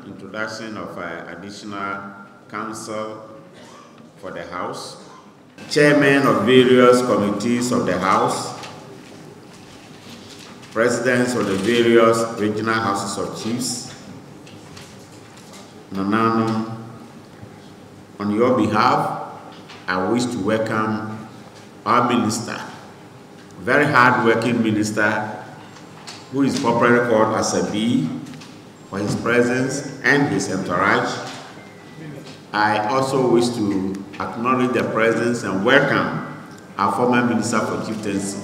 Introduction of additional counsel for the House, chairmen of various committees of the House, presidents of the various regional houses of chiefs. Nanano, on your behalf, I wish to welcome our minister, very hard-working minister, who is popularly called as a bee, for his presence and his entourage. I also wish to acknowledge the presence and welcome our former Minister for Chieftaincy,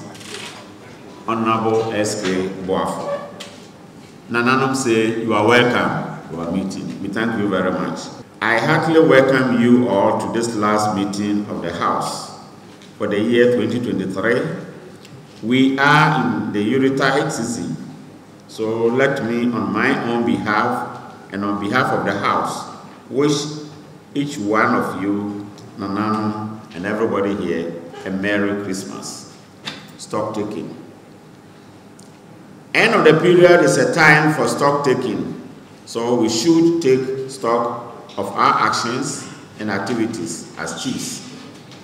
Honorable S.K. Boafo. Nananom say you are welcome to our meeting. We thank you very much. I heartily welcome you all to this last meeting of the House for the year 2023. We are in the Yuletide season. So let me, on my own behalf and on behalf of the House, wish each one of you, Nanano, and everybody here, a Merry Christmas. Stock taking. End of the period is a time for stock taking. So we should take stock of our actions and activities as chiefs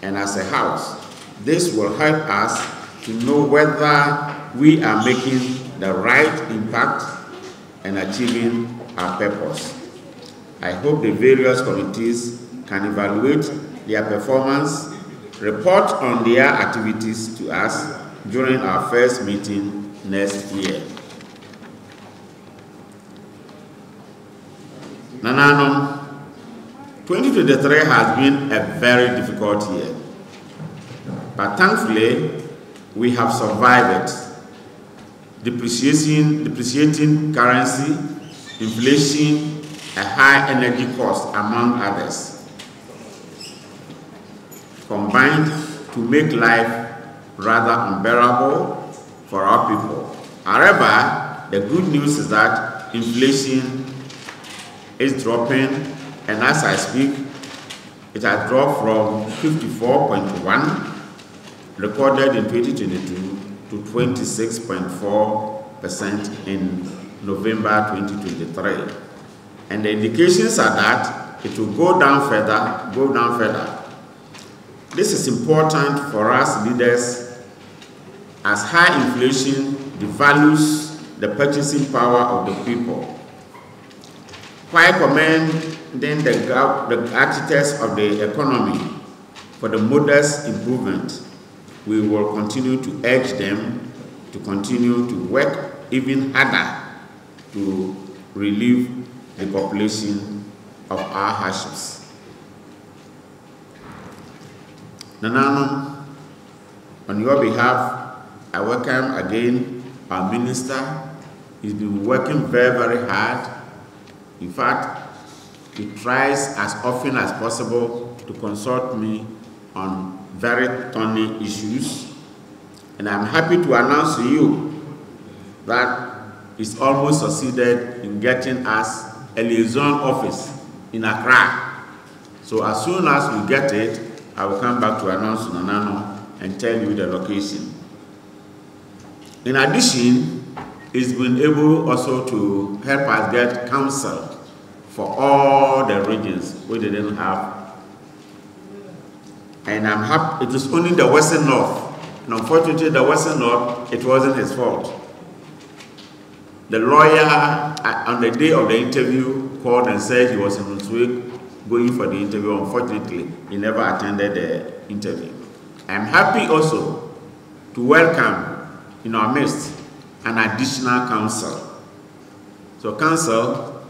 and as a House. This will help us to know whether we are making the right impact and achieving our purpose. I hope the various committees can evaluate their performance, report on their activities to us during our first meeting next year. Nanano, 2023 has been a very difficult year, but thankfully we have survived it. Depreciating currency, inflation, a high energy cost, among others, combined to make life rather unbearable for our people. However, the good news is that inflation is dropping, and as I speak, it has dropped from 54.1 recorded in 2022 to 26.4% in November 2023. And the indications are that it will go down further. This is important for us leaders, as high inflation devalues the purchasing power of the people. While commending the architects of the economy for the modest improvement, we will continue to urge them to continue to work even harder to relieve the population of our hardships. Nanano, on your behalf, I welcome again our minister. He's been working very, very hard. In fact, he tries as often as possible to consult me on very thorny issues, and I'm happy to announce to you that he's almost succeeded in getting us a liaison office in Accra. So as soon as we get it, I will come back to announce to Nanano and tell you the location. In addition, he's been able also to help us get counsel for all the regions we didn't have And I'm happy it was only the Western North. And unfortunately, the Western North, it wasn't his fault. The lawyer, on the day of the interview, called and said he was in his way going for the interview. Unfortunately, he never attended the interview. I'm happy also to welcome in our midst an additional counsel. So, counsel,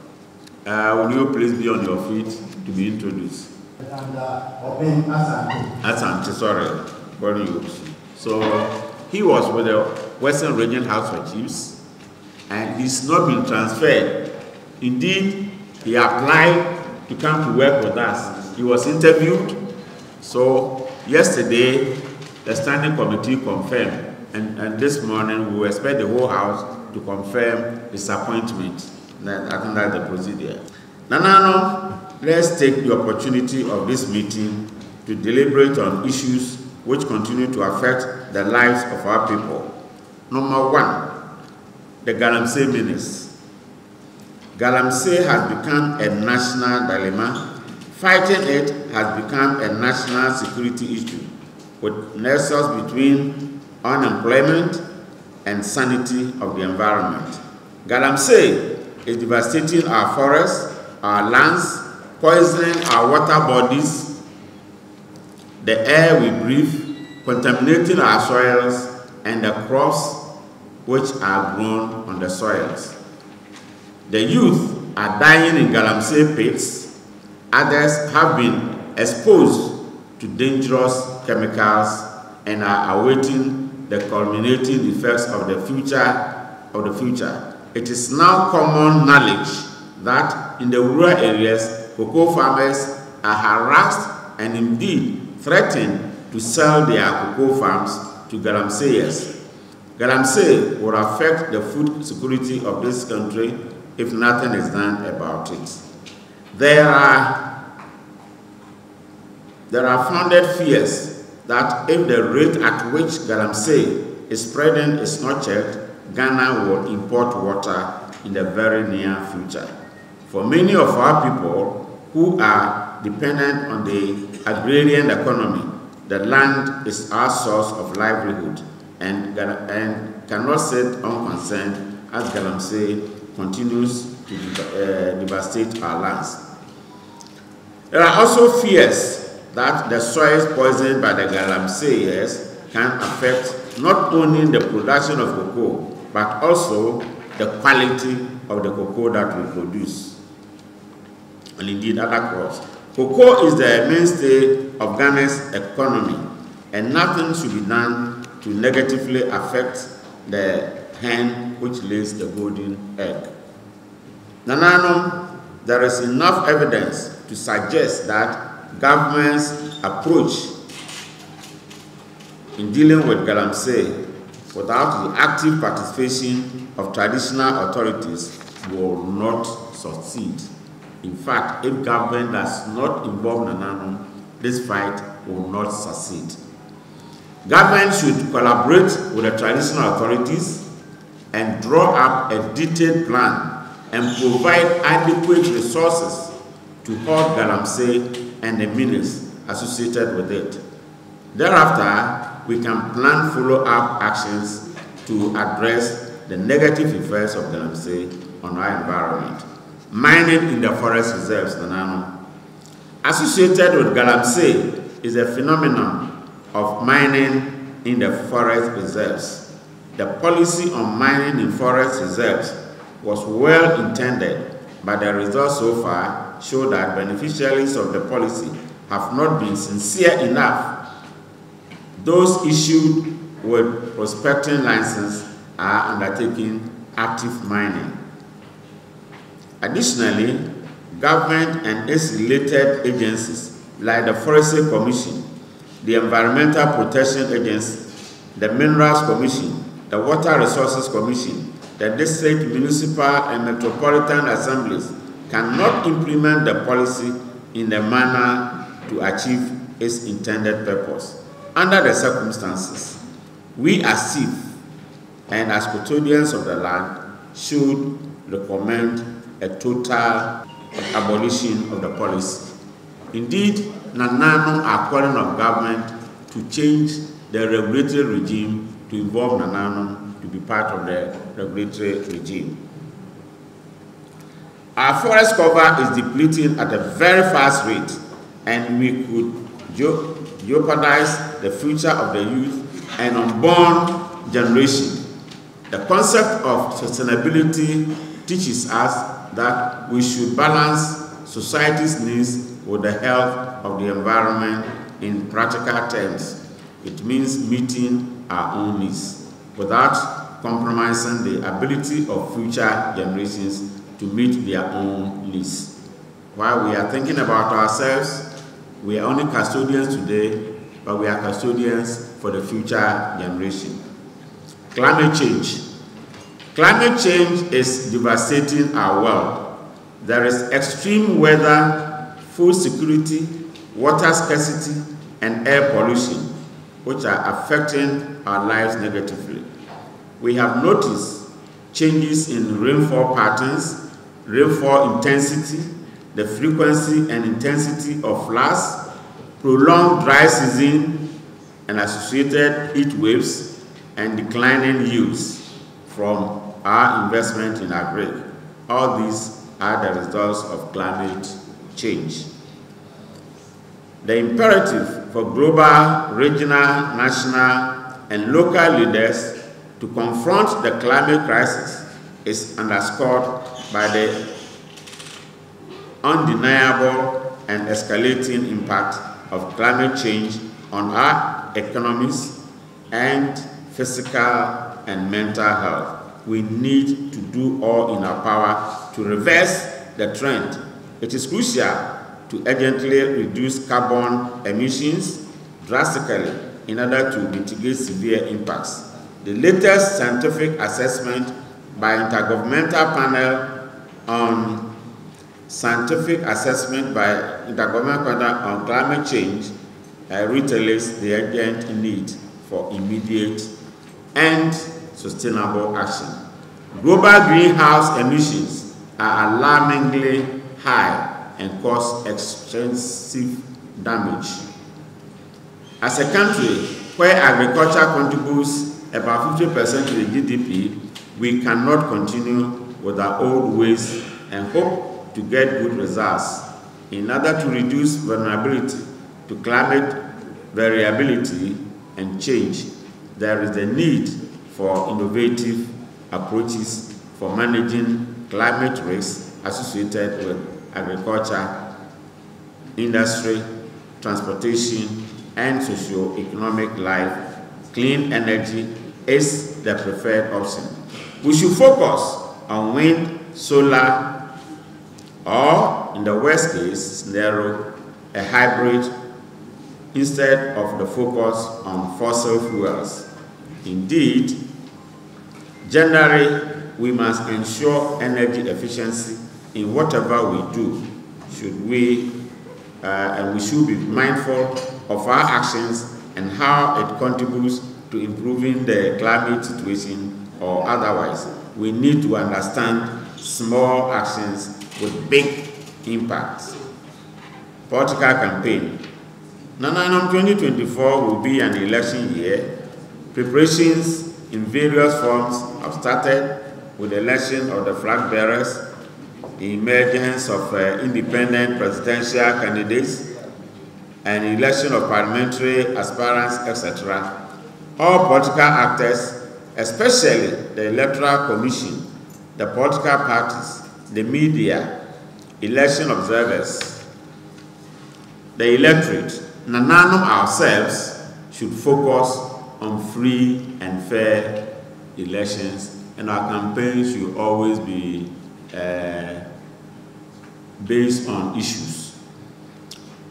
will you please be on your feet to be introduced? Asante, sorry, very good. So, he was with the Western Region House of Chiefs, and he's not been transferred. Indeed, he applied to come to work with us. He was interviewed. So, yesterday, the standing committee confirmed, and this morning we expect the whole house to confirm his appointment. I think that's the procedure. Nanano, let's take the opportunity of this meeting to deliberate on issues which continue to affect the lives of our people. Number one, the Galamsey menace. Galamsey has become a national dilemma. Fighting it has become a national security issue, with nexus between unemployment and sanity of the environment. Galamsey is devastating our forests, our lands, poisoning our water bodies, the air we breathe, contaminating our soils, and the crops which are grown on the soils. The youth are dying in Galamsey pits. Others have been exposed to dangerous chemicals and are awaiting the culminating effects of the future. It is now common knowledge that in the rural areas, cocoa farmers are harassed and indeed threatened to sell their cocoa farms to Galamseyers. Galamsey will affect the food security of this country if nothing is done about it. There are founded fears that if the rate at which Galamsey is spreading is not checked, Ghana will import water in the very near future. For many of our people who are dependent on the agrarian economy, the land is our source of livelihood and cannot sit unconcerned as Galamsey continues to devastate our lands. There are also fears that the soils poisoned by the Galamseyers can affect not only the production of cocoa, but also the quality of the cocoa that we produce, and indeed other crops. Cocoa is the mainstay of Ghana's economy, and nothing should be done to negatively affect the hen which lays the golden egg. Nanano, there is enough evidence to suggest that government's approach in dealing with Galamsey without the active participation of traditional authorities will not succeed. In fact, if government does not involve Nanano, this fight will not succeed. Government should collaborate with the traditional authorities and draw up a detailed plan and provide adequate resources to halt Galamsey and the menace associated with it. Thereafter, we can plan follow-up actions to address the negative effects of Galamsey on our environment. Mining in the forest reserves, Nanano. Associated with Galamsey is a phenomenon of mining in the forest reserves. The policy on mining in forest reserves was well intended, but the results so far show that beneficiaries of the policy have not been sincere enough. Those issued with prospecting license are undertaking active mining. Additionally, government and its related agencies like the Forestry Commission, the Environmental Protection Agency, the Minerals Commission, the Water Resources Commission, the district, municipal, and metropolitan assemblies cannot implement the policy in the manner to achieve its intended purpose. Under the circumstances, we as chief and as custodians of the land should recommend a total abolition of the policy. Indeed, Nananom are calling on government to change the regulatory regime to involve Nananom to be part of the regulatory regime. Our forest cover is depleting at a very fast rate, and we could jeopardize the future of the youth and unborn generation. The concept of sustainability teaches us that we should balance society's needs with the health of the environment in practical terms. It means meeting our own needs without compromising the ability of future generations to meet their own needs. While we are thinking about ourselves, we are only custodians today, but we are custodians for the future generation. Climate change. Climate change is devastating our world. There is extreme weather, food security, water scarcity, and air pollution, which are affecting our lives negatively. We have noticed changes in rainfall patterns, rainfall intensity, the frequency and intensity of floods, prolonged dry season, and associated heat waves, and declining yields from our investment in agri. All these are the results of climate change. The imperative for global, regional, national, and local leaders to confront the climate crisis is underscored by the undeniable and escalating impact of climate change on our economies and physical and mental health. We need to do all in our power to reverse the trend. It is crucial to urgently reduce carbon emissions drastically in order to mitigate severe impacts. The latest scientific assessment by Intergovernmental Panel on Climate Change reiterates the urgent need for immediate and sustainable action. Global greenhouse emissions are alarmingly high and cause extensive damage. As a country where agriculture contributes about 50% to the GDP, we cannot continue with our old ways and hope to get good results. In order to reduce vulnerability to climate variability and change, there is the need for innovative approaches for managing climate risks associated with agriculture, industry, transportation, and socio-economic life. Clean energy is the preferred option. We should focus on wind, solar, or in the worst case scenario, a hybrid instead of the focus on fossil fuels. Indeed, generally, we must ensure energy efficiency in whatever we do. And we should be mindful of our actions and how it contributes to improving the climate situation or otherwise. We need to understand small actions with big impacts. Political campaign. Nananom 2024 will be an election year. Preparations in various forms have started with the election of the flag bearers, the emergence of independent presidential candidates, and election of parliamentary aspirants, etc. All political actors, especially the Electoral Commission, the political parties, the media, election observers, the electorate, Nananom ourselves should focus on free and fair elections, and our campaign should always be based on issues.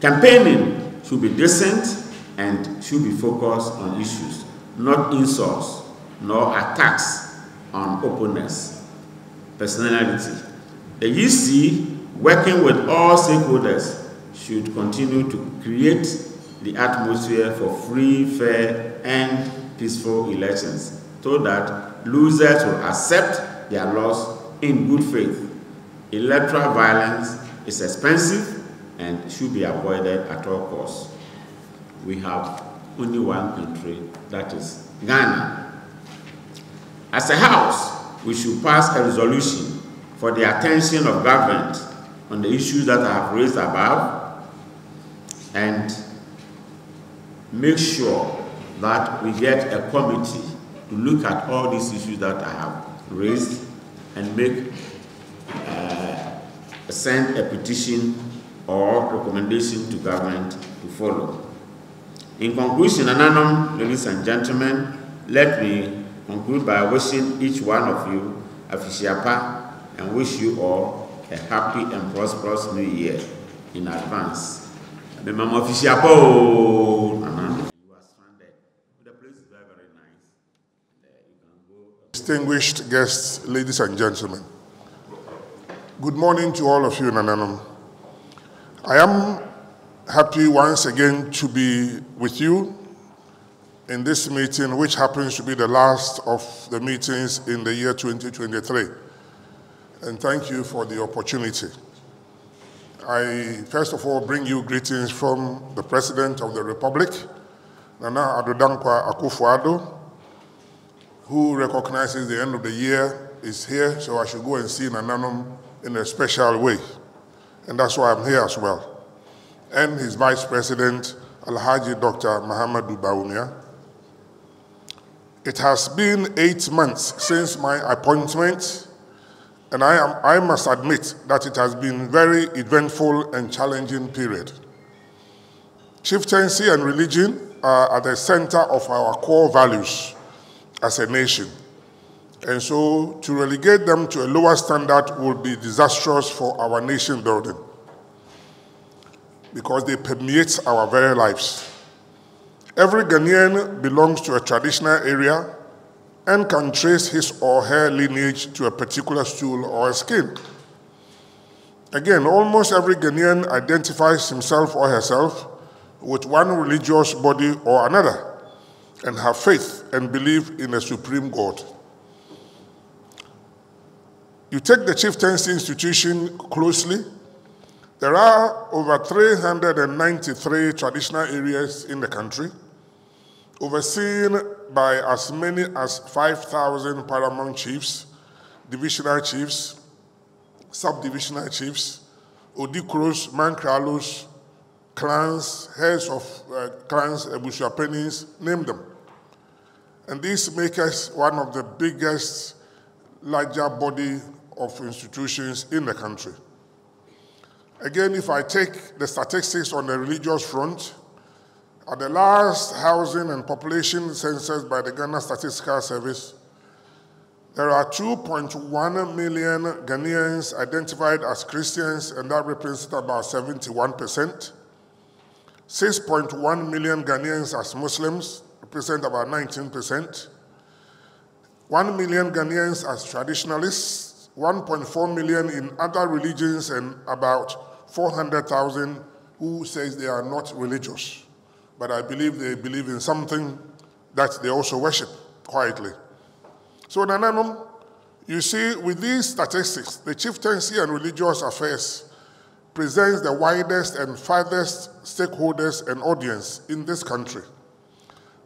Campaigning should be decent and should be focused on issues, not insults nor attacks on opponents' personality. The EC, working with all stakeholders, should continue to create the atmosphere for free, fair, and peaceful elections so that losers will accept their loss in good faith. Electoral violence is expensive and should be avoided at all costs. We have only one country, that is Ghana. As a house, we should pass a resolution for the attention of government on the issues that I have raised above, and make sure that we get a committee to look at all these issues that I have raised and send a petition or recommendation to government to follow. In conclusion, Ananum, ladies and gentlemen, let me conclude by wishing each one of you a Fishiapa and wish you all a happy and prosperous new year in advance. The Mama Fishiapa, you are stranded. The place is very, very nice. You can go. Distinguished guests, ladies and gentlemen, good morning to all of you in Ananum. I am happy once again to be with you in this meeting, which happens to be the last of the meetings in the year 2023. And thank you for the opportunity. I first of all bring you greetings from the President of the Republic, Nana Addo Dankwa Akufo-Addo, who recognizes the end of the year is here, so I should go and see Nananum in a special way. And that's why I'm here as well. And his Vice President, Alhaji Dr. Muhammadu Bawumia. It has been 8 months since my appointment, and I must admit that it has been a very eventful and challenging period. Chieftaincy and religion are at the center of our core values as a nation. And so to relegate them to a lower standard would be disastrous for our nation building, because they permeate our very lives. Every Ghanaian belongs to a traditional area and can trace his or her lineage to a particular stool or a skin. Again, almost every Ghanaian identifies himself or herself with one religious body or another and have faith and believe in a supreme God. You take the chieftaincy institution closely, there are over 393 traditional areas in the country, overseen by as many as 5,000 paramount chiefs, divisional chiefs, sub-divisional chiefs, odikros, mankralos, clans, heads of clans, ebushapenis, name them. And this makes us one of the biggest, larger body of institutions in the country. Again, if I take the statistics on the religious front, at the last housing and population census by the Ghana Statistical Service, there are 2.1 million Ghanaians identified as Christians, and that represents about 71%. 6.1 million Ghanaians as Muslims, represent about 19%. 1 million Ghanaians as traditionalists, 1.4 million in other religions, and about 400,000 who says they are not religious, but I believe they believe in something that they also worship quietly. So Nananum, you see, with these statistics, the chieftaincy and religious affairs presents the widest and farthest stakeholders and audience in this country.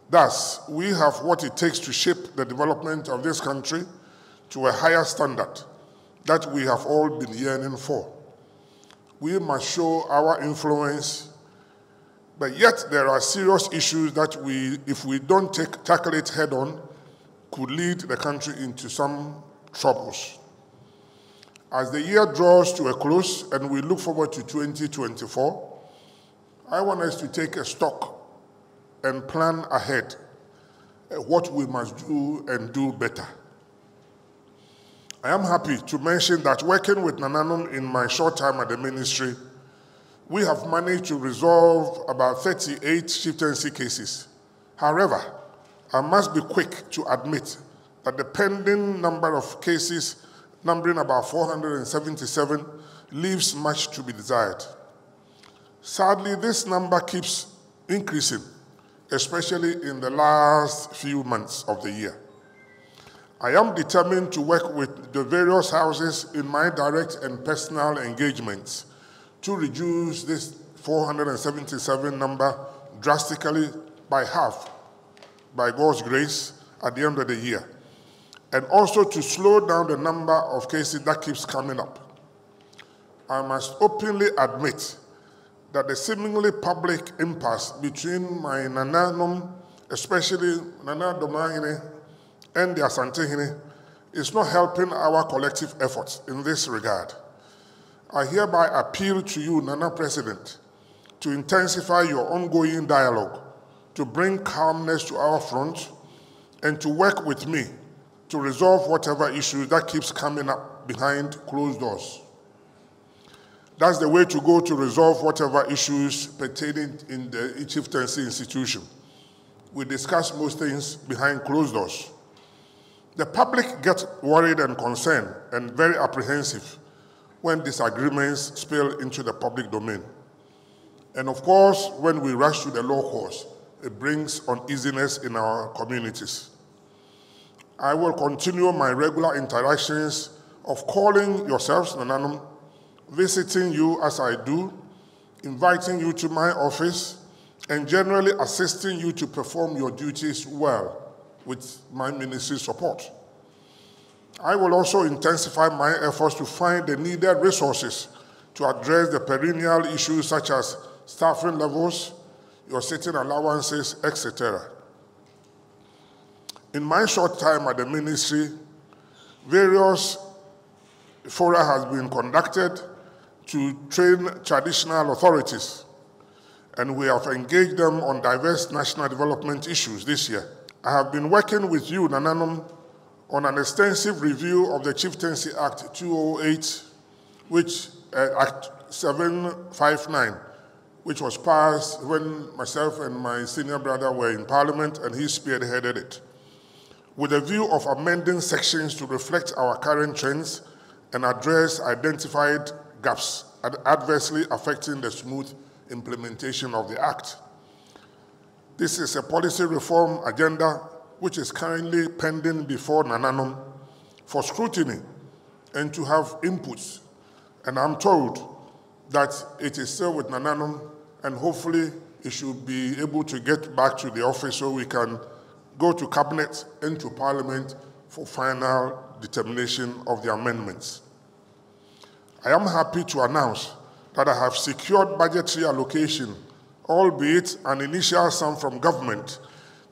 Thus, we have what it takes to shape the development of this country to a higher standard that we have all been yearning for. We must show our influence, but yet there are serious issues that if we don't tackle it head on, could lead the country into some troubles. As the year draws to a close and we look forward to 2024, I want us to take a stock and plan ahead what we must do and do better. I am happy to mention that working with Nananum in my short time at the ministry, we have managed to resolve about 38 chieftaincy cases. However, I must be quick to admit that the pending number of cases, numbering about 477, leaves much to be desired. Sadly, this number keeps increasing, especially in the last few months of the year. I am determined to work with the various houses in my direct and personal engagements to reduce this 477 number drastically by half, by God's grace, at the end of the year, and also to slow down the number of cases that keeps coming up. I must openly admit that the seemingly public impasse between my Nananom, especially Nana Domahene and the Asantehene, is not helping our collective efforts in this regard. I hereby appeal to you, Nana President, to intensify your ongoing dialogue, to bring calmness to our front, and to work with me to resolve whatever issue that keeps coming up behind closed doors. That's the way to go to resolve whatever issues pertaining in the chieftaincy institution. We discuss most things behind closed doors. The public gets worried and concerned and very apprehensive when disagreements spill into the public domain. And of course, when we rush to the law courts, it brings uneasiness in our communities. I will continue my regular interactions of calling yourselves, Nananom, visiting you as I do, inviting you to my office, and generally assisting you to perform your duties well with my ministry's support. I will also intensify my efforts to find the needed resources to address the perennial issues such as staffing levels, your sitting allowances, etc. In my short time at the ministry, various fora has been conducted to train traditional authorities, and we have engaged them on diverse national development issues this year. I have been working with you, Nananom, on an extensive review of the Chieftaincy Act 208, which Act 759, which was passed when myself and my senior brother were in Parliament, and he spearheaded it, with a view of amending sections to reflect our current trends and address identified gaps adversely affecting the smooth implementation of the Act. This is a policy reform agenda which is currently pending before Nananom for scrutiny and to have inputs. And I'm told that it is still with Nananom, and hopefully it should be able to get back to the office so we can go to Cabinet and to Parliament for final determination of the amendments. I am happy to announce that I have secured budgetary allocation, albeit an initial sum from government,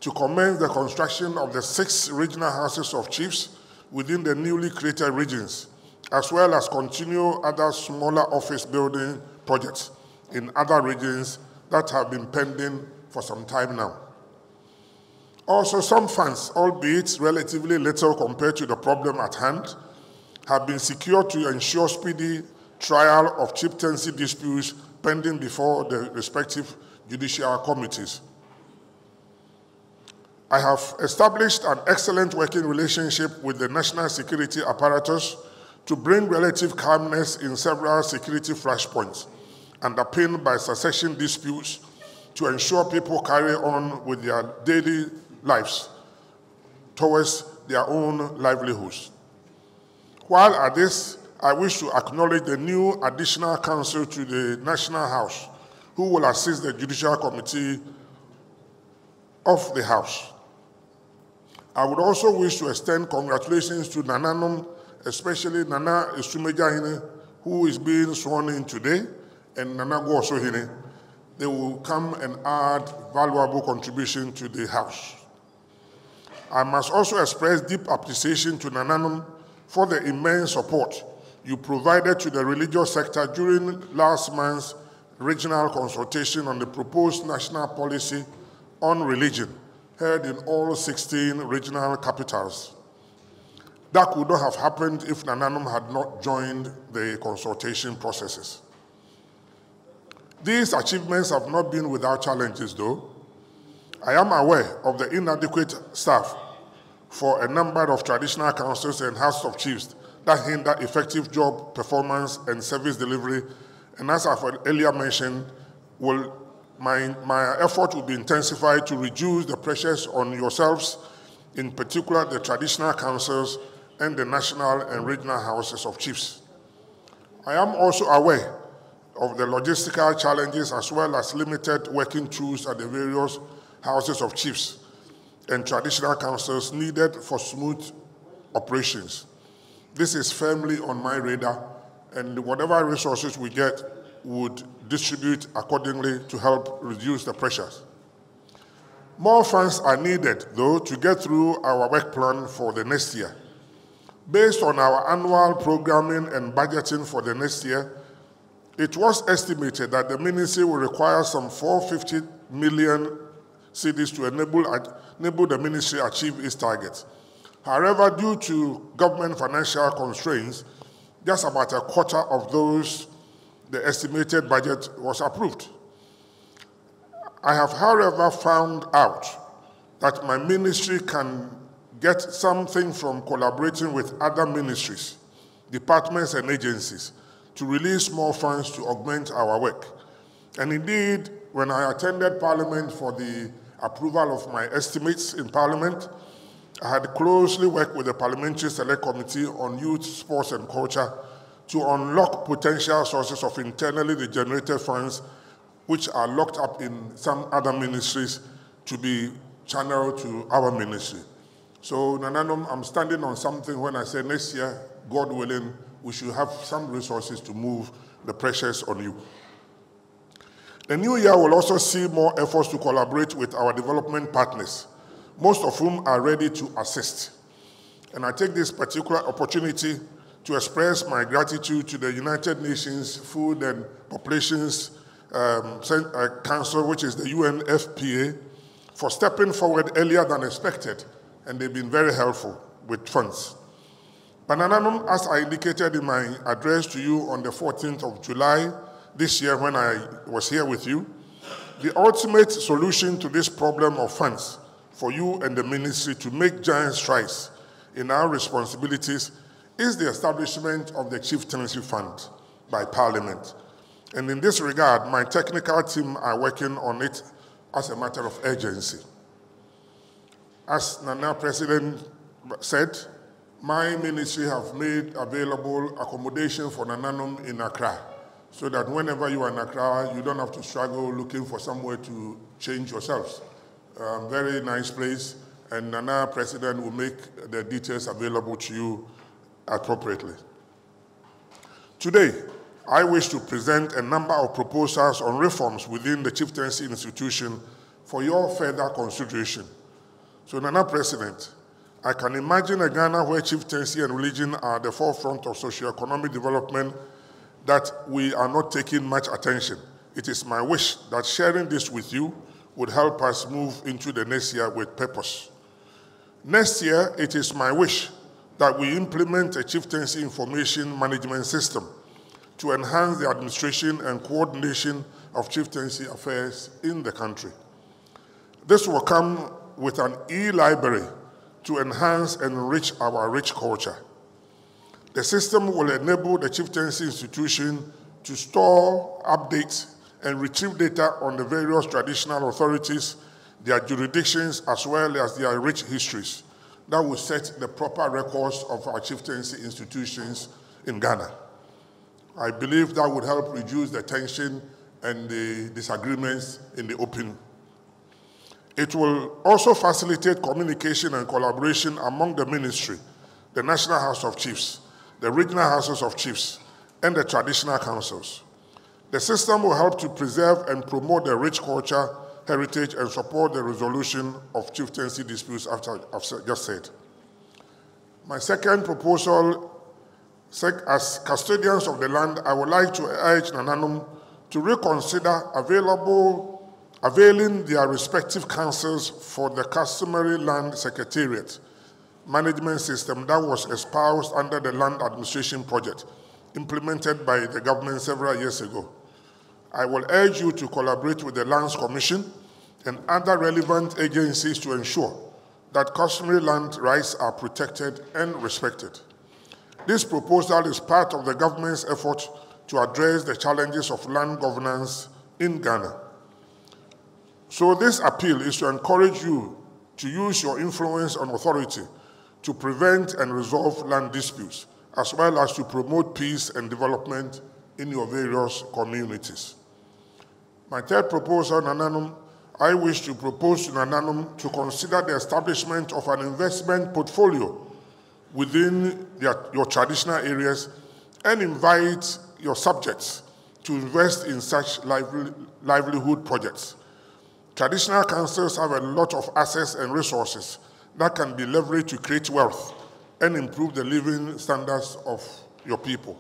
to commence the construction of the 6 regional houses of chiefs within the newly created regions, as well as continue other smaller office building projects in other regions that have been pending for some time now. Also, some funds, albeit relatively little compared to the problem at hand, have been secured to ensure speedy trial of chieftaincy disputes pending before the respective judicial committees. I have established an excellent working relationship with the national security apparatus to bring relative calmness in several security flashpoints, underpinned by succession disputes, to ensure people carry on with their daily lives towards their own livelihoods. While at this, I wish to acknowledge the new additional counsel to the National House, who will assist the Judicial Committee of the House. I would also wish to extend congratulations to Nananom, especially Nana Essumajamanhene, who is being sworn in today, and Nana Goasoman. They will come and add valuable contribution to the House. I must also express deep appreciation to Nananom for the immense support you provided to the religious sector during last month's regional consultation on the proposed national policy on religion, held in all 16 regional capitals. That could not have happened if Nananom had not joined the consultation processes. These achievements have not been without challenges, though. I am aware of the inadequate staff for a number of traditional councils and House of Chiefs that hinder effective job performance and service delivery, and as I've earlier mentioned, my effort will be intensified to reduce the pressures on yourselves, in particular the traditional councils and the national and regional houses of chiefs. I am also aware of the logistical challenges as well as limited working tools at the various houses of chiefs and traditional councils needed for smooth operations. This is firmly on my radar, and whatever resources we get would distribute accordingly to help reduce the pressures. More funds are needed, though, to get through our work plan for the next year. Based on our annual programming and budgeting for the next year, it was estimated that the ministry will require some 450 million cedis to enable the ministry achieve its targets. However, due to government financial constraints, just about a quarter of those, the estimated budget was approved. I have, however, found out that my ministry can get something from collaborating with other ministries, departments, and agencies to release more funds to augment our work. And indeed, when I attended Parliament for the approval of my estimates in Parliament, I had closely worked with the Parliamentary Select Committee on Youth, Sports and Culture to unlock potential sources of internally generated funds which are locked up in some other ministries to be channeled to our ministry. So, Nananom, I'm standing on something when I say next year, God willing, we should have some resources to move the pressures on you. The new year will also see more efforts to collaborate with our development partners, most of whom are ready to assist. And I take this particular opportunity to express my gratitude to the United Nations Food and Populations Council, which is the UNFPA, for stepping forward earlier than expected, and they've been very helpful with funds. Banananum, as I indicated in my address to you on the 14th of July this year when I was here with you, the ultimate solution to this problem of funds for you and the ministry to make giant strides in our responsibilities is the establishment of the Chieftaincy Fund by Parliament. And in this regard, my technical team are working on it as a matter of urgency. As Nana President said, my ministry have made available accommodation for Nananum in Accra, so that whenever you are in Accra, you don't have to struggle looking for somewhere to change yourselves. Very nice place, and Nana President will make the details available to you appropriately. Today, I wish to present a number of proposals on reforms within the chieftaincy institution for your further consideration. So, Nana President, I can imagine a Ghana where chieftaincy and religion are at the forefront of socio-economic development that we are not taking much attention. It is my wish that sharing this with you would help us move into the next year with purpose. Next year, it is my wish that we implement a chieftaincy information management system to enhance the administration and coordination of chieftaincy affairs in the country. This will come with an e-library to enhance and enrich our rich culture. The system will enable the chieftaincy institution to store, update, and retrieve data on the various traditional authorities, their jurisdictions, as well as their rich histories. That will set the proper records of our chieftaincy institutions in Ghana. I believe that would help reduce the tension and the disagreements in the open. It will also facilitate communication and collaboration among the ministry, the National House of Chiefs, the regional houses of chiefs, and the traditional councils. The system will help to preserve and promote the rich culture, heritage, and support the resolution of chieftaincy disputes, after I've just said. My second proposal, as custodians of the land, I would like to urge Nananum to reconsider availing their respective councils for the customary land secretariat management system that was espoused under the Land Administration Project implemented by the government several years ago. I will urge you to collaborate with the Lands Commission and other relevant agencies to ensure that customary land rights are protected and respected. This proposal is part of the government's effort to address the challenges of land governance in Ghana. So this appeal is to encourage you to use your influence and authority to prevent and resolve land disputes, as well as to promote peace and development in your various communities. My third proposal, Nananum, I wish to propose to Nananum to consider the establishment of an investment portfolio within your traditional areas and invite your subjects to invest in such livelihood projects. Traditional councils have a lot of assets and resources that can be leveraged to create wealth and improve the living standards of your people.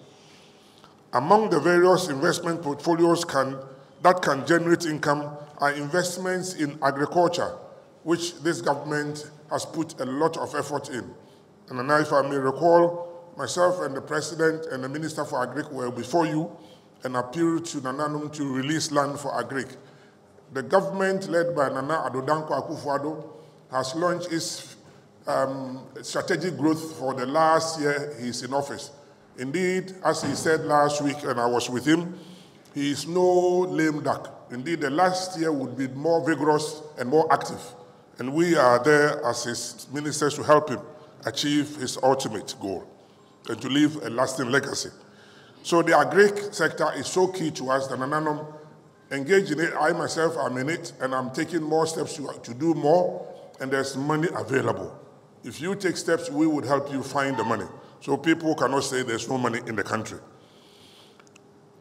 Among the various investment portfolios that can generate income are investments in agriculture, which this government has put a lot of effort in. And now, if I may recall, myself and the President and the Minister for Agric were before you and appealed to Nananum to release land for Agric. The government, led by Nana Addo Akufo-Addo, has launched its strategic growth for the last year he's in office. Indeed, as he said last week, and I was with him, he is no lame duck. Indeed, the last year would be more vigorous and more active. And we are there as his ministers to help him achieve his ultimate goal and to leave a lasting legacy. So the agric sector is so key to us that Nananum engage in it. I myself am in it, and I'm taking more steps to do more, and there's money available. If you take steps, we would help you find the money. So people cannot say there's no money in the country.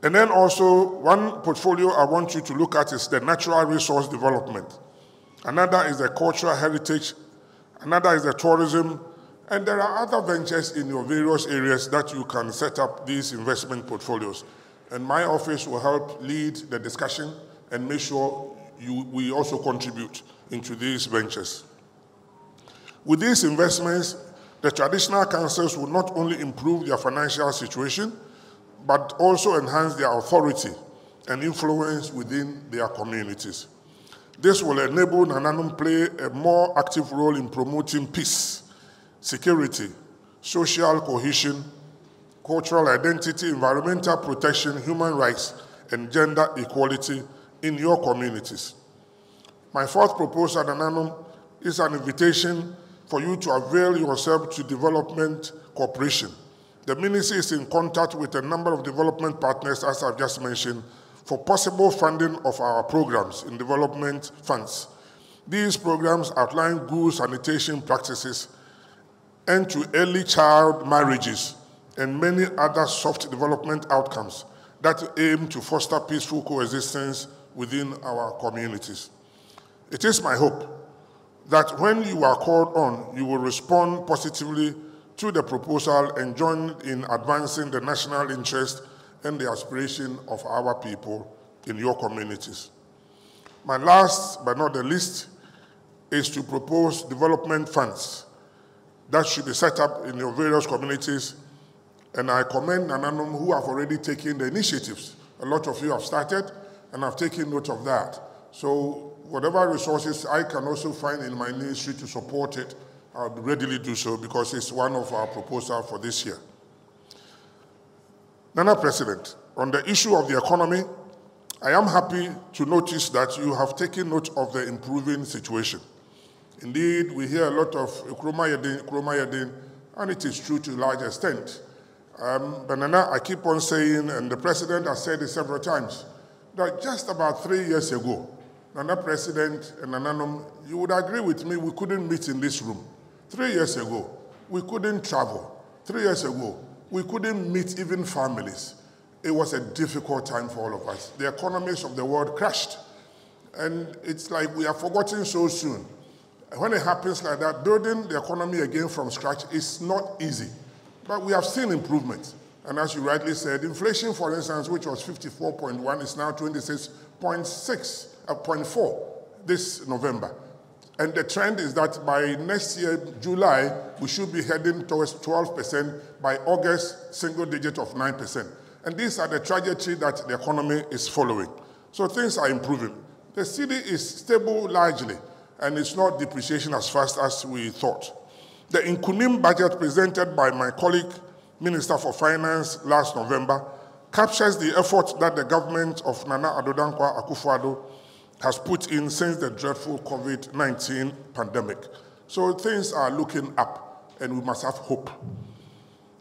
And then also, one portfolio I want you to look at is the natural resource development. Another is the cultural heritage. Another is the tourism. And there are other ventures in your various areas that you can set up these investment portfolios. And my office will help lead the discussion and make sure we also contribute into these ventures. With these investments, the traditional councils will not only improve their financial situation, but also enhance their authority and influence within their communities. This will enable Nananum play a more active role in promoting peace, security, social cohesion, cultural identity, environmental protection, human rights, and gender equality in your communities. My fourth proposal, Nananum, is an invitation for you to avail yourself to development cooperation. The ministry is in contact with a number of development partners, as I've just mentioned, for possible funding of our programs in development funds. These programs outline good sanitation practices, end to early child marriages, and many other soft development outcomes that aim to foster peaceful coexistence within our communities. It is my hope that when you are called on, you will respond positively to the proposal and join in advancing the national interest and the aspiration of our people in your communities. My last but not the least is to propose development funds that should be set up in your various communities, and I commend Nananum who have already taken the initiatives. A lot of you have started, and I've taken note of that. So whatever resources I can also find in my ministry to support it, I'll readily do so because it's one of our proposals for this year. Nana President, on the issue of the economy, I am happy to notice that you have taken note of the improving situation. Indeed, we hear a lot of Kroma Yedin, and it is true to a large extent. But Nana, I keep on saying, and the President has said it several times, that just about 3 years ago, Nana President and Nananum, you would agree with me, we couldn't meet in this room. 3 years ago, we couldn't travel. 3 years ago, we couldn't meet even families. It was a difficult time for all of us. The economies of the world crashed. And it's like we are forgotten so soon. When it happens like that, building the economy again from scratch is not easy. But we have seen improvements. And as you rightly said, inflation, for instance, which was 54.1, is now 26.4 this November. And the trend is that by next year, July, we should be heading towards 12%, by August, single digit of 9%. And these are the trajectory that the economy is following. So things are improving. The city is stable largely, and it's not depreciation as fast as we thought. The Nkunim budget presented by my colleague, Minister for Finance, last November, captures the effort that the government of Nana Addo Akufo-Addo has put in since the dreadful COVID-19 pandemic. So things are looking up, and we must have hope.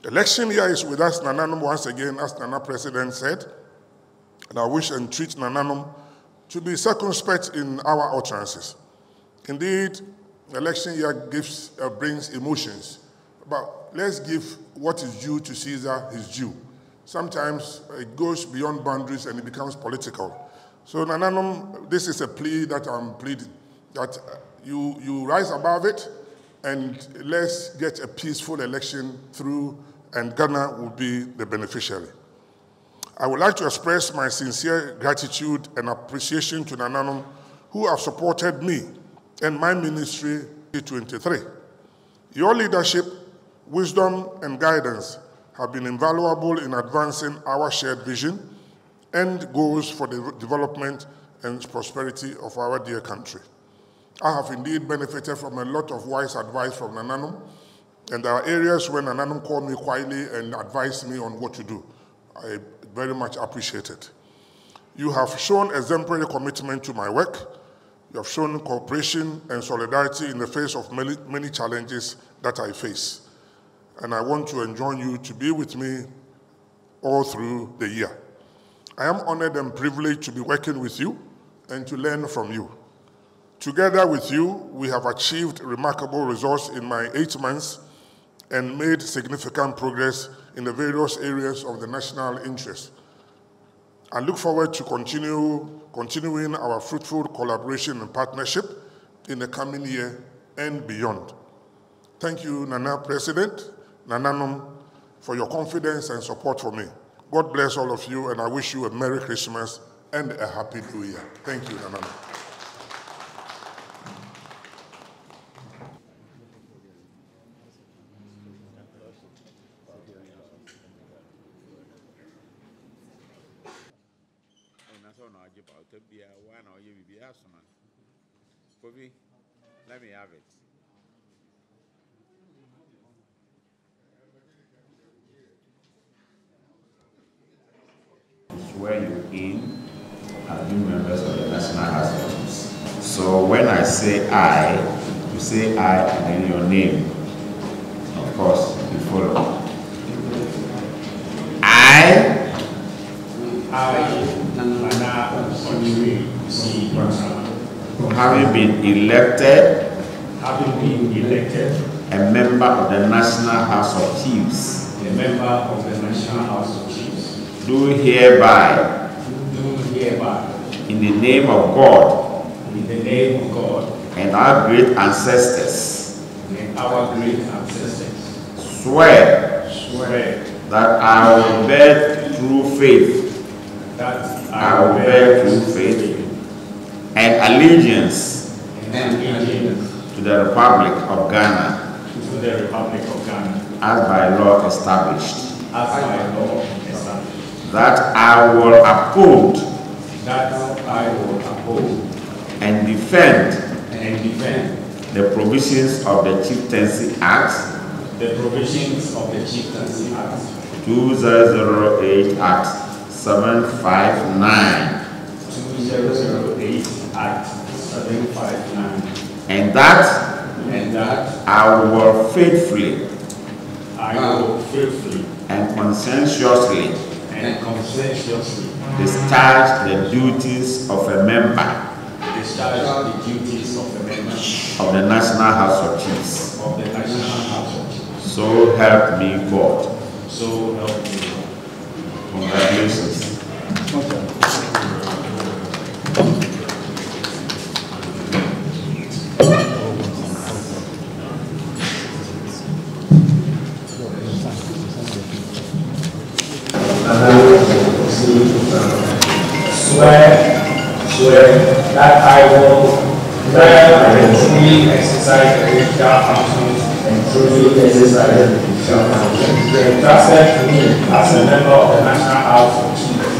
Election year is with us, Nananom, once again, as Nana President said, and I wish and entreat Nananom to be circumspect in our utterances. Indeed, election year brings emotions, but let's give what is due to Caesar his due. Sometimes it goes beyond boundaries and it becomes political. So Nananom, this is a plea that I'm pleading, that you rise above it and let's get a peaceful election through, and Ghana will be the beneficiary. I would like to express my sincere gratitude and appreciation to Nananom who have supported me and my ministry in 2023. Your leadership, wisdom, and guidance have been invaluable in advancing our shared vision and goals for the development and prosperity of our dear country. I have indeed benefited from a lot of wise advice from Nananom, and there are areas where Nananom called me quietly and advised me on what to do. I very much appreciate it. You have shown exemplary commitment to my work. You have shown cooperation and solidarity in the face of many challenges that I face. And I want to enjoin you to be with me all through the year. I am honored and privileged to be working with you and to learn from you. Together with you, we have achieved remarkable results in my 8 months and made significant progress in the various areas of the national interest. I look forward to continuing our fruitful collaboration and partnership in the coming year and beyond. Thank you, Nana President, Nananom, for your confidence and support for me. God bless all of you, and I wish you a Merry Christmas and a Happy New Year. Thank you, Nananom. Let me have it. Swear you in as new members of the National House of Chiefs. So when I say I, you say I and then your name. Of course, you follow. Having been elected, a member of the National House of Chiefs, do hereby, in the name of God, and our great ancestors, swear that I will bear true faith, and allegiance to the Republic of Ghana, as by law established, that I will uphold and defend the provisions of the Chieftaincy Act, 2008 Act 759, and that I will faithfully and conscientiously discharge the duties of a member of the National House of Chiefs. So help me God. Congratulations. Swear that I will well and truly exercise the judicial functions entrusted to me as a member of the National House of Chiefs,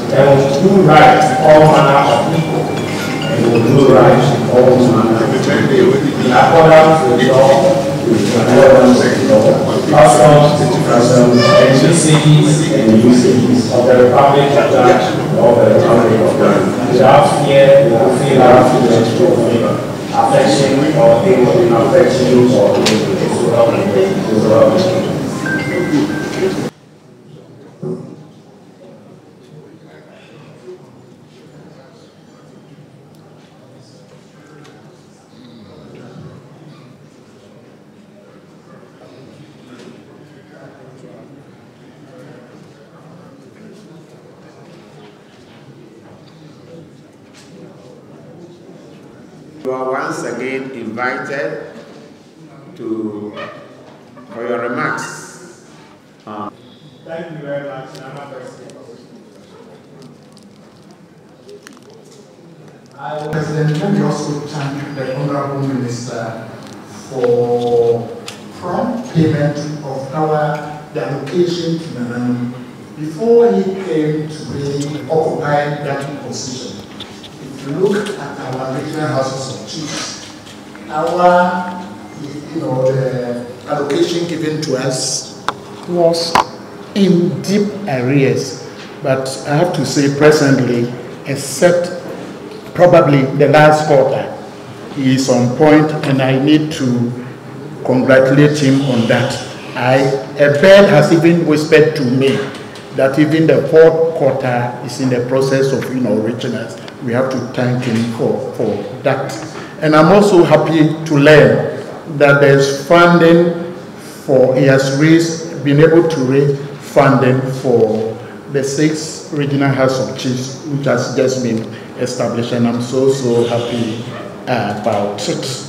and will do right to all manner of people, in accordance with law, customs, and usages of the Republic of Ghana, without fear or favor, affection or things affection or Goasoman. You are once again invited for your remarks. Thank you very much, Nana President. President, let me also thank the Honorable Minister for prompt payment of the allocation to Nanam before he came to really occupy that position. If you look at our regional houses of chiefs, the allocation given to us was in deep arrears. But I have to say presently, except probably the last quarter, he is on point, and I need to congratulate him on that. A bird has even whispered to me that even the fourth quarter is in the process of reaching us. We have to thank him for that. And I'm also happy to learn that there's funding he has been able to raise funding for the 6 regional House of Chiefs, which has just been established, and I'm so happy about it.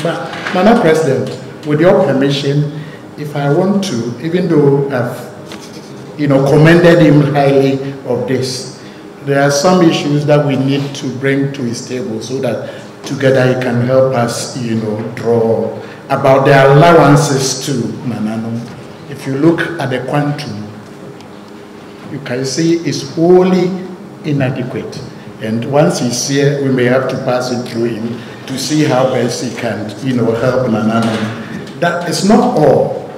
But, Madam President, with your permission, if I want to, even though I've commended him highly of this, there are some issues that we need to bring to his table so that together he can help us, draw about the allowances to Nanano. If you look at the quantum, you can see it's wholly inadequate. And once he's here, we may have to pass it through him to see how best he can, help Nanano. That is not all.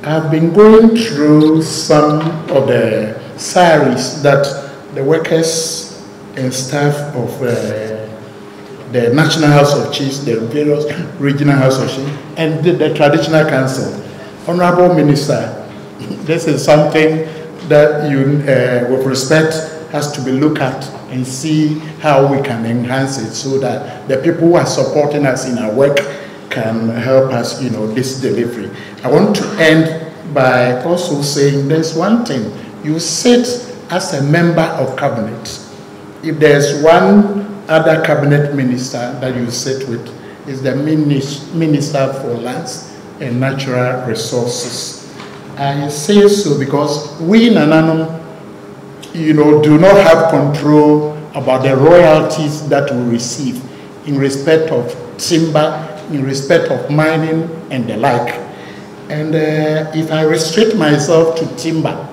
I've been going through some of the salaries that the workers and staff of the National House of Chiefs, the various regional House of Chiefs, and the Traditional Council. Honorable Minister, this is something that with respect, has to be looked at and see how we can enhance it so that the people who are supporting us in our work can help us, this delivery. I want to end by also saying there's one thing. You sit as a member of cabinet. If there's one other cabinet minister that you sit with, is the Minister for Lands and Natural Resources. I say so because we in Nananum, do not have control about the royalties that we receive in respect of timber, in respect of mining and the like. And if I restrict myself to timber,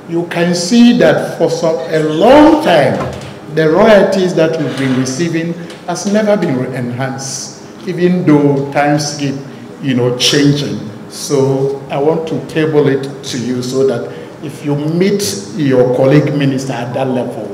you can see that for a long time, the royalties that we've been receiving has never been enhanced, even though times keep, changing. So I want to table it to you so that if you meet your colleague minister at that level,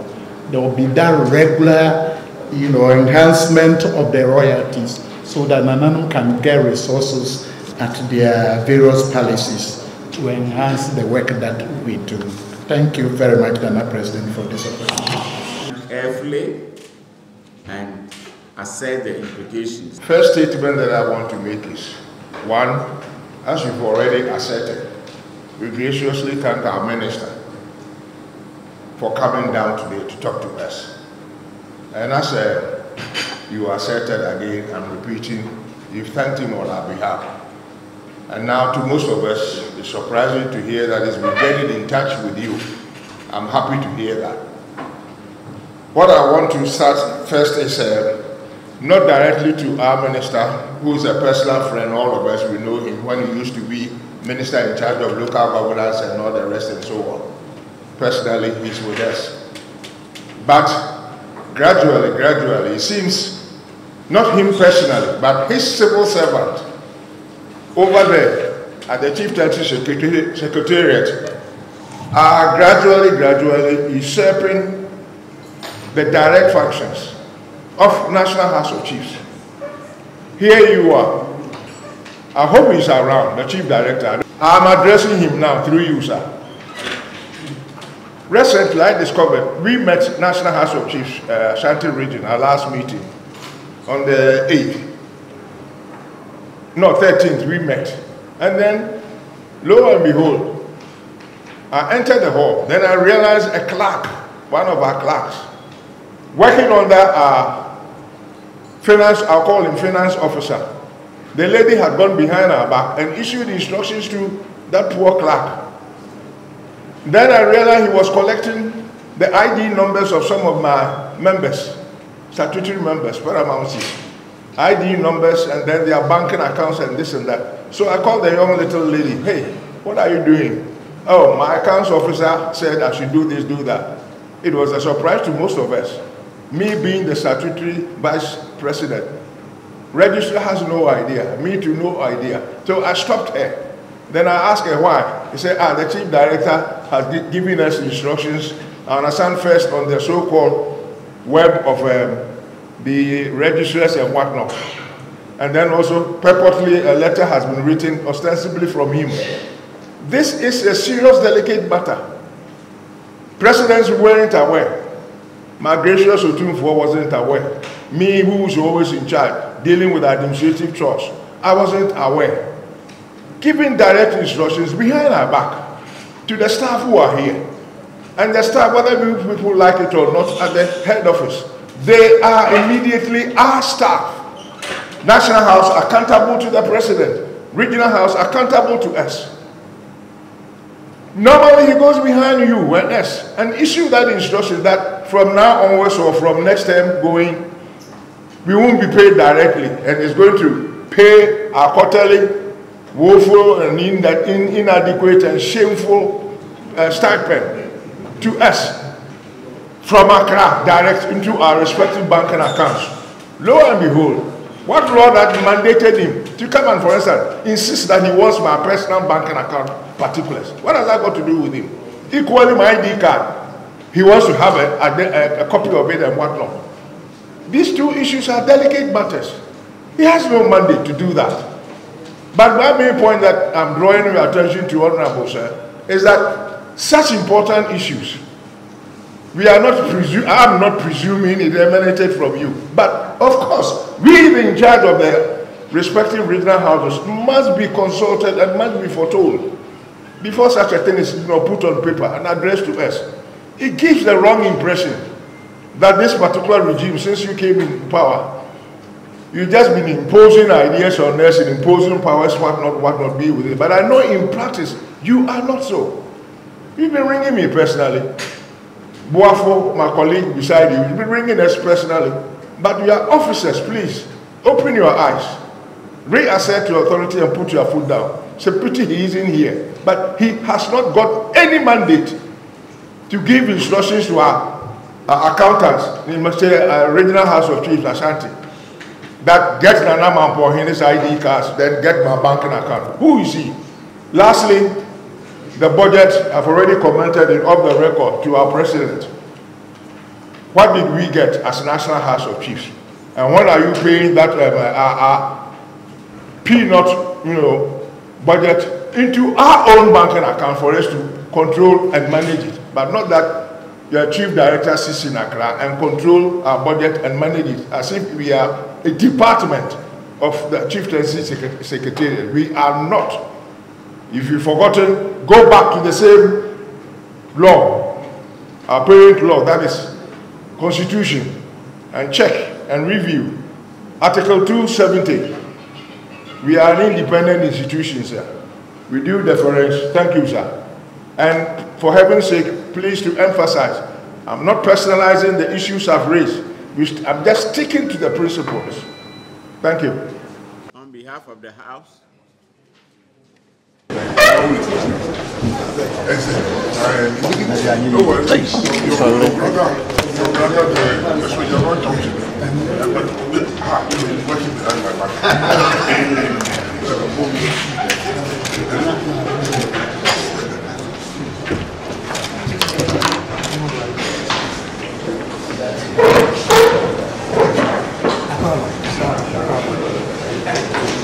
there will be that regular, enhancement of the royalties so that Nananum can get resources at their various palaces to enhance the work that we do. Thank you very much, Dana President, for this opportunity. Carefully and assess the implications. First statement that I want to make is, one, as you've already asserted, we graciously thank our minister for coming down today to talk to us. And as you asserted again, I'm repeating, you've thanked him on our behalf. And now to most of us, it's surprising to hear that he's been getting in touch with you. I'm happy to hear that. What I want to start first is not directly to our minister, who is a personal friend, all of us, we know him when he used to be minister in charge of local governance and all the rest and so on. Personally, he's with us. But gradually, it seems, not him personally, but his civil servant over there at the Chief Territory Secretariat are gradually usurping the direct functions of National House of Chiefs. Here you are. I hope he's around, the chief director. I'm addressing him now through you, sir. Recently, I discovered we met National House of Chiefs, Ashanti region, our last meeting on the 8th. No, 13th, we met. And then, lo and behold, I entered the hall. Then I realized a clerk, one of our clerks, working under our finance, I'll call him finance officer. The lady had gone behind our back and issued instructions to that poor clerk. Then I realized he was collecting the ID numbers of some of my members, statutory members, paramounts, ID numbers, and then their banking accounts and this and that. So I called the young little lady, hey, what are you doing? Oh, my accounts officer said I should do this, do that. It was a surprise to most of us. Me being the statutory vice president. Registrar has no idea, me too, no idea. So I stopped her. Then I asked her why. He said, the chief director has given us instructions. I understand first on the so-called web of the registrars and whatnot. And then also, purportedly, a letter has been written ostensibly from him. This is a serious, delicate matter. Presidents weren't aware. My gracious Otumfuo wasn't aware. Me, who was always in charge, dealing with administrative chores, I wasn't aware. Giving direct instructions behind our back to the staff who are here. And the staff, whether people like it or not, at the head office, they are immediately our staff. National House accountable to the president. Regional House accountable to us. Normally he goes behind you and us and issue that instruction that from now onwards or from next term going, we won't be paid directly and it's going to pay our quarterly woeful and inadequate and shameful stipend to us from Accra direct into our respective banking accounts. Lo and behold, what law that mandated him to come and, for instance, insist that he wants my personal banking account particulars? What has that got to do with him? Equally, my ID card, he wants to have a copy of it and whatnot. These two issues are delicate matters. He has no mandate to do that. But my main point that I'm drawing your attention to, Honorable Sir, is that such important issues, I'm not presuming it emanated from you. But of course, we in charge of the respective regional houses must be consulted and must be foretold before such a thing is put on paper and addressed to us. It gives the wrong impression that this particular regime, since you came in power, you've just been imposing ideas on us and imposing powers, what not be with it. But I know in practice, you are not so. You've been ringing me personally. Boafo, my colleague beside you, you've been ringing us personally. But you are officers, please, open your eyes. Reassert your authority and put your foot down. It's a pity he isn't here. But he has not got any mandate to give instructions to our accountants, in Regional House of Chiefs, Ashanti, that get Nana Mampohine's ID cards, then get my banking account. Who is he? Lastly, the budget, I've already commented it off the record to our president. What did we get as National House of Chiefs? And when are you paying that peanut, budget into our own banking account for us to control and manage it? But not that your chief director sits in Accra and control our budget and manage it as if we are a department of the chieftaincy secretariat. We are not. If you've forgotten, go back to the same law, our parent law, that is Constitution, and check and review. Article 270. We are an independent institution, sir. We do deference. Thank you, sir. And for heaven's sake, please to emphasize, I'm not personalizing the issues I've raised. I'm just sticking to the principles. Thank you. On behalf of the House,